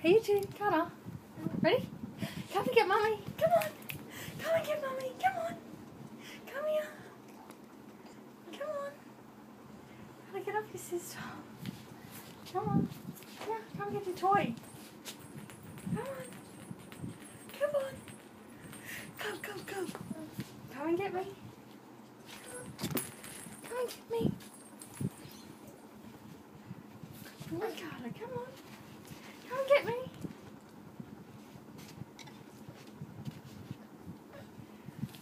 Hey, you two, Carter. Ready? Come and get Mummy. Come on. Come and get Mummy. Come on. Come here. Come on. Gotta get up your sister. Come on. Yeah, come get your toy. Come on. Come on. Go. Come and get me. Come and get me. Come on, Carter. Come on. Come and get me.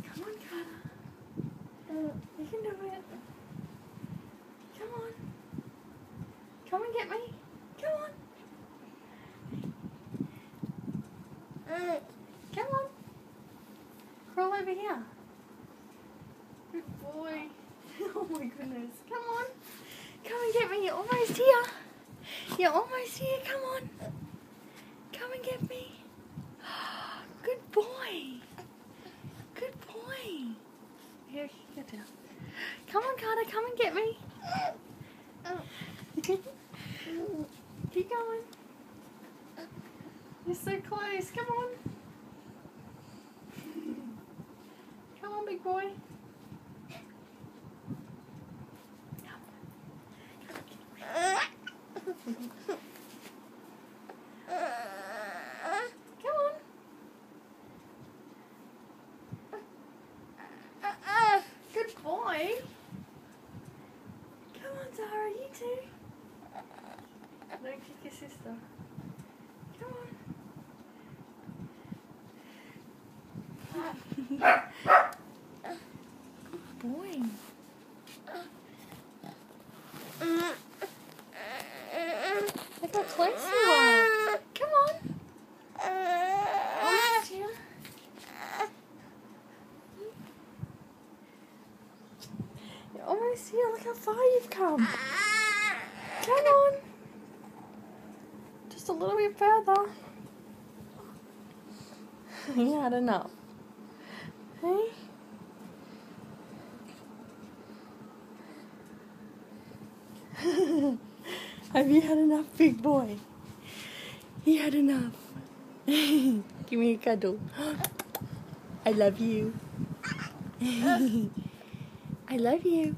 Come on, Carter. You can do it. Come on. Come and get me. Come on. Come on. Crawl over here. Good boy. Oh my goodness. Come on. Come and get me. You're almost here. You're almost here. Come on. Come and get me. Good boy. Good boy. Here, get down. Come on, Carter. Come and get me. Keep going. You're so close. Come on. Come on, big boy. Come on. Good boy. Come on, Zara, you too. Don't kick your sister. Come on. Good boy. Look how close you are. Come on. Almost here. You're almost here. Look how far you've come. Come on. Just a little bit further. You had enough. Hey? Have you had enough, big boy? You had enough. Give me a cuddle. I love you. I love you.